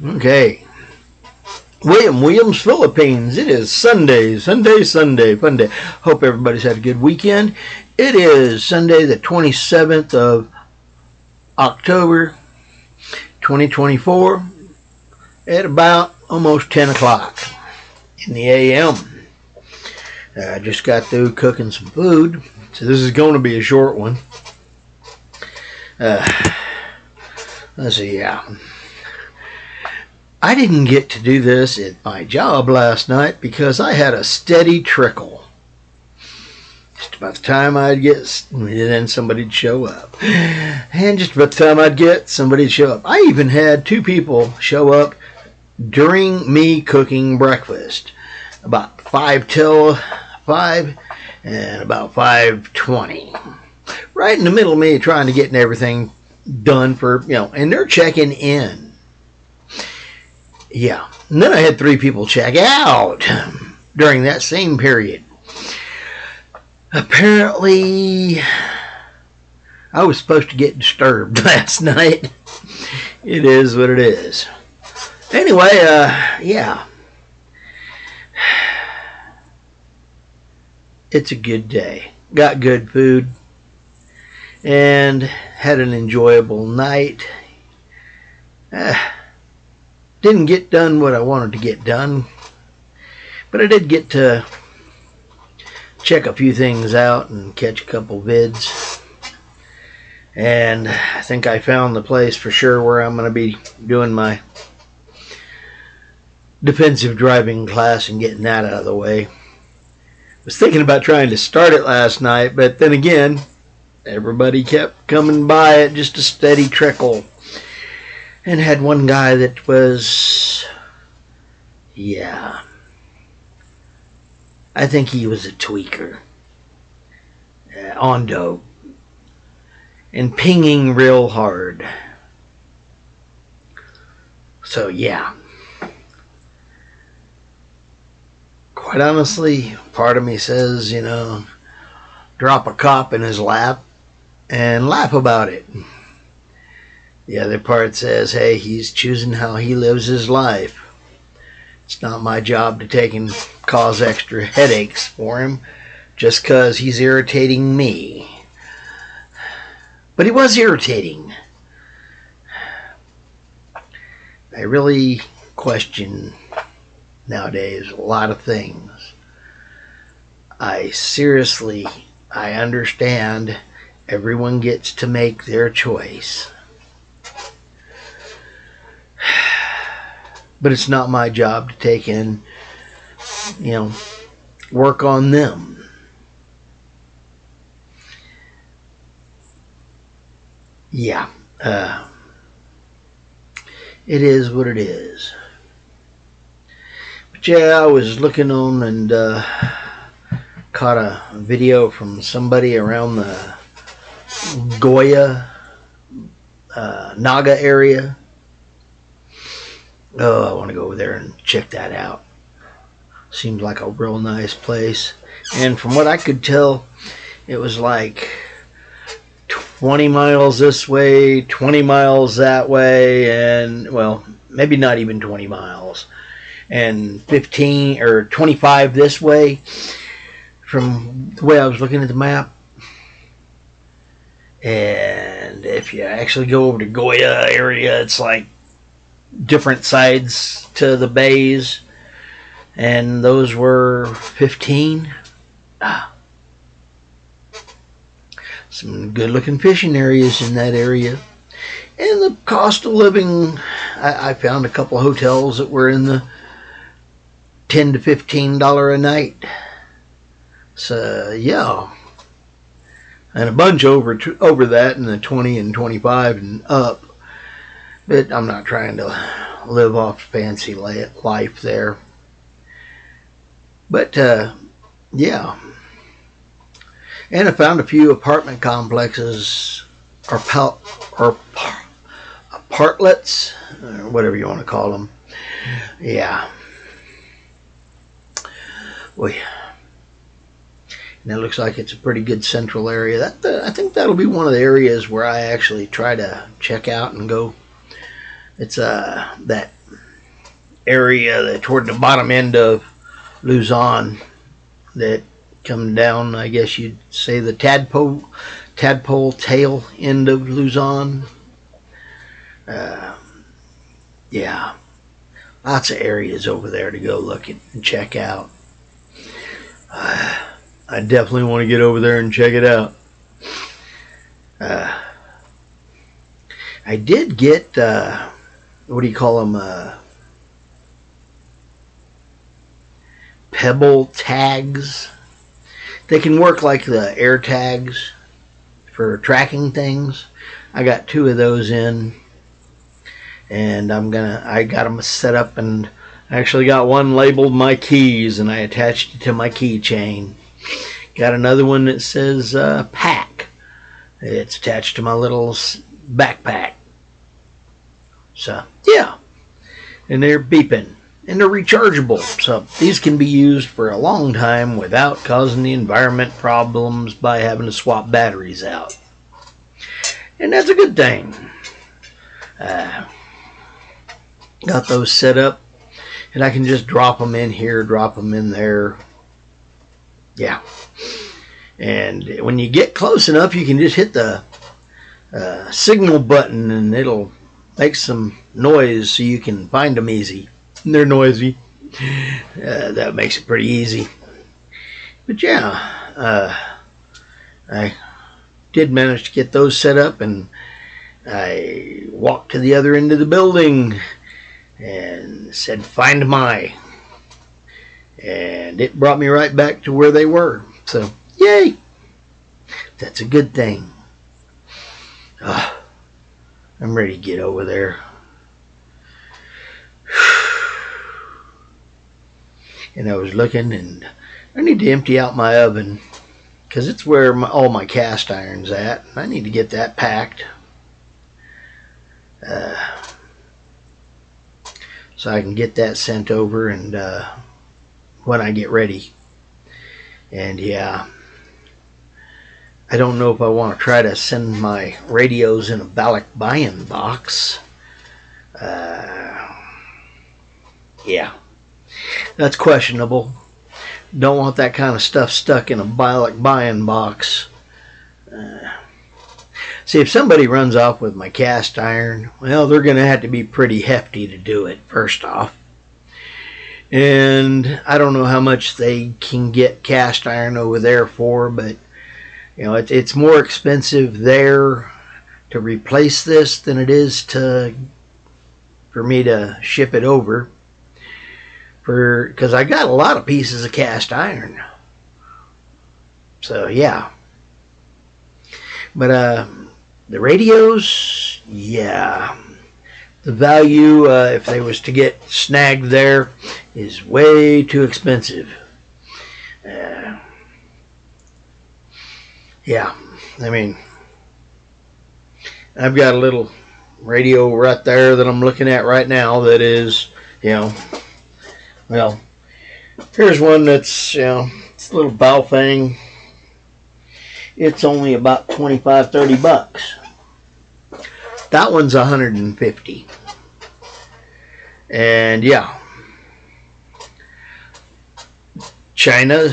Okay. Williams, Philippines. It is Sunday, fun day. Hope everybody's had a good weekend. It is Sunday, the 27th of October, 2024, at about almost 10 o'clock in the a.m. I just got through cooking some food, so this is going to be a short one. Let's see, yeah. I didn't get to do this at my job last night because I had a steady trickle. Just about the time I'd get, then somebody'd show up. And just about the time I'd get, somebody'd show up. I even had 2 people show up during me cooking breakfast. About 5 till 5 and about 5:20. Right in the middle of me trying to get everything done for, and they're checking in. Yeah. And then I had 3 people check out during that same period. Apparently, I was supposed to get disturbed last night. It is what it is. Anyway, yeah. It's a good day. Got good food. And had an enjoyable night. Didn't get done what I wanted to get done, but I did get to check a few things out and catch a couple vids. And I think I found the place for sure where I'm going to be doing my defensive driving class and getting that out of the way. I was thinking about trying to start it last night, but then again, everybody kept coming by at just a steady trickle. And had one guy that was, yeah, I think he was a tweaker, on dope, and pinging real hard. So yeah, quite honestly, part of me says, drop a cop in his lap and laugh about it. The other part says, hey, he's choosing how he lives his life. It's not my job to take and cause extra headaches for him just because he's irritating me. But he was irritating. I really question nowadays a lot of things. I understand everyone gets to make their choice. But it's not my job to take in, work on them. Yeah. It is what it is. But yeah, I was looking on and caught a video from somebody around the Goya, Naga area. Oh, I want to go over there and check that out. Seems like a real nice place. And from what I could tell, it was like 20 miles this way, 20 miles that way, and, well, maybe not even 20 miles. And 15 or 25 this way from the way I was looking at the map. And if you actually go over to Goya area, it's like different sides to the bays, and those were 15. Some good looking fishing areas in that area, and the cost of living, I found a couple of hotels that were in the $10 to $15 a night. So yeah, and a bunch over that in the 20 and 25 and up. But I'm not trying to live off fancy life there. But, yeah. And I found a few apartment complexes, or apartlets, or whatever you want to call them. Yeah. Well, and it looks like it's a pretty good central area. I think that'll be one of the areas where I actually try to check out and go It's that area that toward the bottom end of Luzon that come down, I guess you'd say the tadpole tail end of Luzon. Yeah, lots of areas over there to go look at and check out. I definitely want to get over there and check it out. I did get, what do you call them, pebble tags. They can work like the air tags for tracking things. I got 2 of those in, and I got them set up, and I actually got one labeled my keys, and I attached it to my keychain. Got another one that says pack. It's attached to my little backpack. So yeah, and they're beeping, and they're rechargeable, so these can be used for a long time without causing the environment problems by having to swap batteries out, and that's a good thing. Got those set up, and I can just drop them in here, drop them in there. Yeah, and when you get close enough, you can just hit the signal button, and it'll make some noise so you can find them easy. And they're noisy. That makes it pretty easy. But yeah, I did manage to get those set up, and I walked to the other end of the building and said, "Find my," and it brought me right back to where they were. So yay, that's a good thing. I'm ready to get over there. And I was looking, and I need to empty out my oven, because it's where all my cast iron's at. I need to get that packed, so I can get that sent over, and when I get ready. And yeah, I don't know if I want to try to send my radios in a balikbayan box. Yeah, that's questionable. Don't want that kind of stuff stuck in a balikbayan box. See, if somebody runs off with my cast iron, well, they're going to have to be pretty hefty to do it, first off. And I don't know how much they can get cast iron over there for, but you know, it's more expensive there to replace this than it is for me to ship it over. Because I got a lot of pieces of cast iron. So yeah. But the radios, yeah, the value, if they was to get snagged there, is way too expensive. Yeah, I mean, I've got a little radio right there that I'm looking at right now that is, you know, well, here's one that's, you know, it's a little Baofeng. It's only about 25, 30 bucks. That one's 150. And yeah, China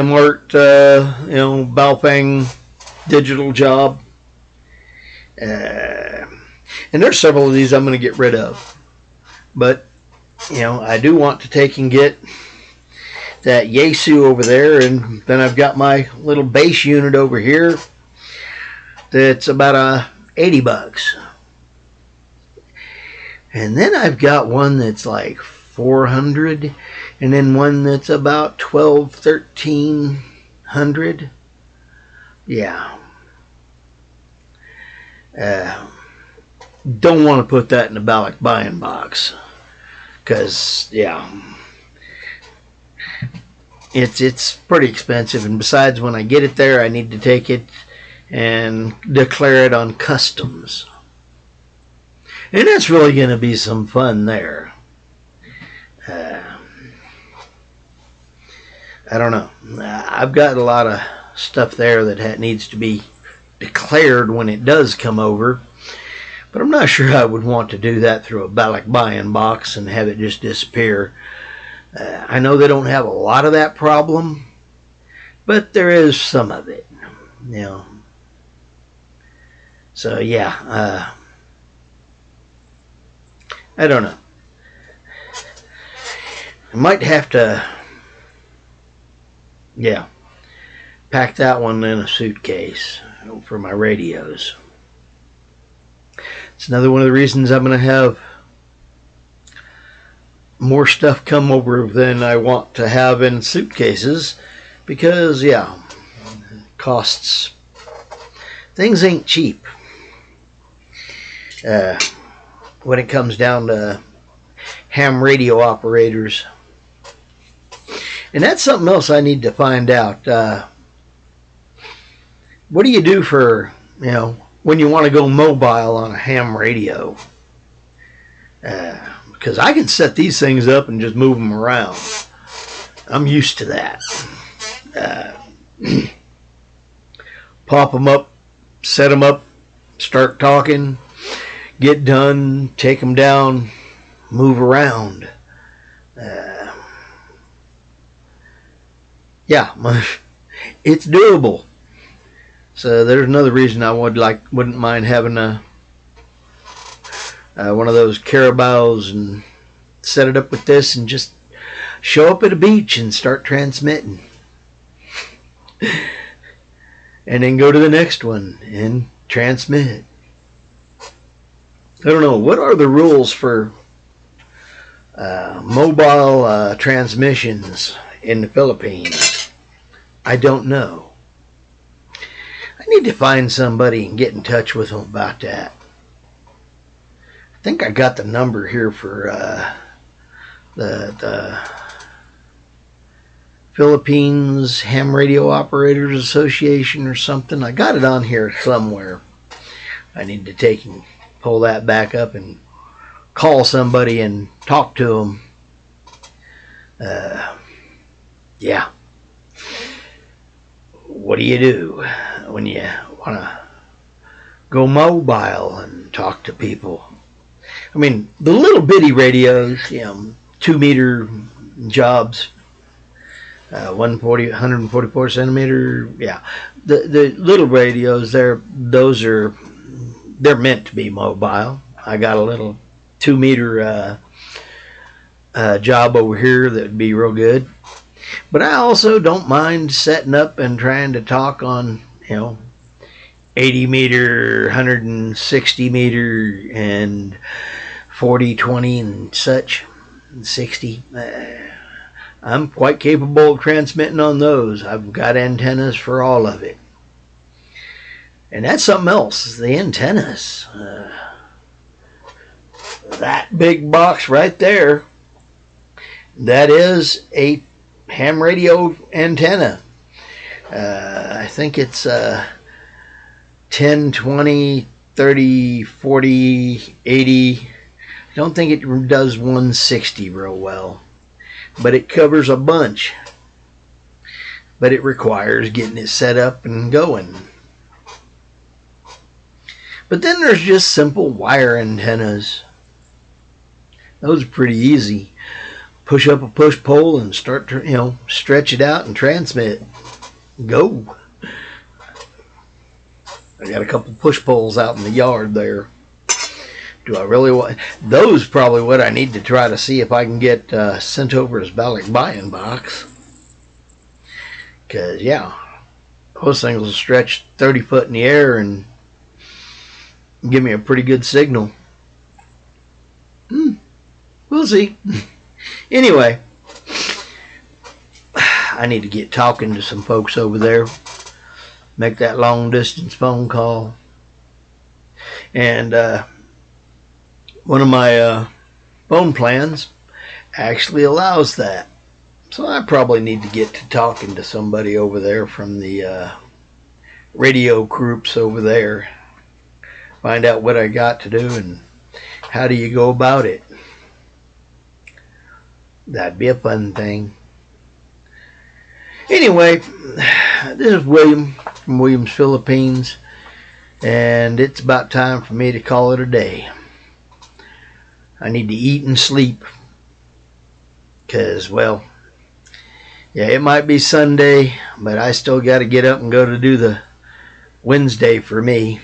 Mart, you know, Baofeng digital job. And there's several of these I'm going to get rid of. But, you know, I do want to take and get that Yaesu over there, and then I've got my little base unit over here that's about 80 bucks. And then I've got one that's like 400, and then one that's about 1300. Yeah. Don't want to put that in a balikbayan box, because yeah, it's pretty expensive, and besides, when I get it there, I need to take it and declare it on customs, and that's really going to be some fun there. I don't know. I've got a lot of stuff there that needs to be declared when it does come over. But I'm not sure I would want to do that through a Balikbayan box and have it just disappear. I know they don't have a lot of that problem, but there is some of it, you know. So yeah, I don't know. I might have to, yeah, pack that one in a suitcase for my radios. It's another one of the reasons I'm going to have more stuff come over than I want to have in suitcases, because yeah, costs. Things ain't cheap when it comes down to ham radio operators. And that's something else I need to find out. What do you do for, you know, when you want to go mobile on a ham radio? Because I can set these things up and just move them around. I'm used to that. Pop them up, set them up, start talking, get done, take them down, move around. Yeah, it's doable. So there's another reason I wouldn't mind having one of those Carabaos and set it up with this and just show up at a beach and start transmitting. And then go to the next one and transmit. I don't know, what are the rules for mobile transmissions in the Philippines? I don't know. I need to find somebody and get in touch with them about that. I think I got the number here for the Philippines Ham Radio Operators Association or something. I got it on here somewhere. I need to take and pull that back up and call somebody and talk to them. Yeah. What do you do when you want to go mobile and talk to people? I mean, the little bitty radios, you know, 2-meter jobs, 144 centimeter, yeah. The little radios, they're meant to be mobile. I got a little 2-meter job over here that would be real good. But I also don't mind setting up and trying to talk on, you know, 80 meter, 160 meter, and 40, 20, and such, and 60. I'm quite capable of transmitting on those. I've got antennas for all of it. And that's something else, the antennas. That big box right there, that is a ham radio antenna. I think it's 10, 20, 30, 40, 80. I don't think it does 160 real well, but it covers a bunch. But it requires getting it set up and going. But then there's just simple wire antennas. Those are pretty easy. Push up a push pole and start to, you know, stretch it out and transmit. Go. I got a couple push poles out in the yard there. Do I really want those? Probably what I need to try to see if I can get sent over as Balikbayan box. Because yeah, those things will stretch 30 foot in the air and give me a pretty good signal. We'll see. Anyway, I need to get talking to some folks over there. Make that long distance phone call. And one of my phone plans actually allows that. So I probably need to get to talking to somebody over there from the radio groups over there. Find out what I got to do and how do you go about it. That'd be a fun thing. Anyway, this is William from Williams Philippines. And it's about time for me to call it a day. I need to eat and sleep. Because, well, yeah, it might be Sunday, but I still got to get up and go to do the Wednesday for me.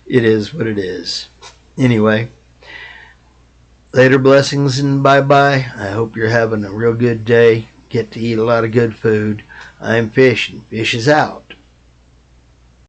It is what it is. Anyway, later blessings and bye-bye. I hope you're having a real good day. Get to eat a lot of good food. I'm Fish, and Fish is out.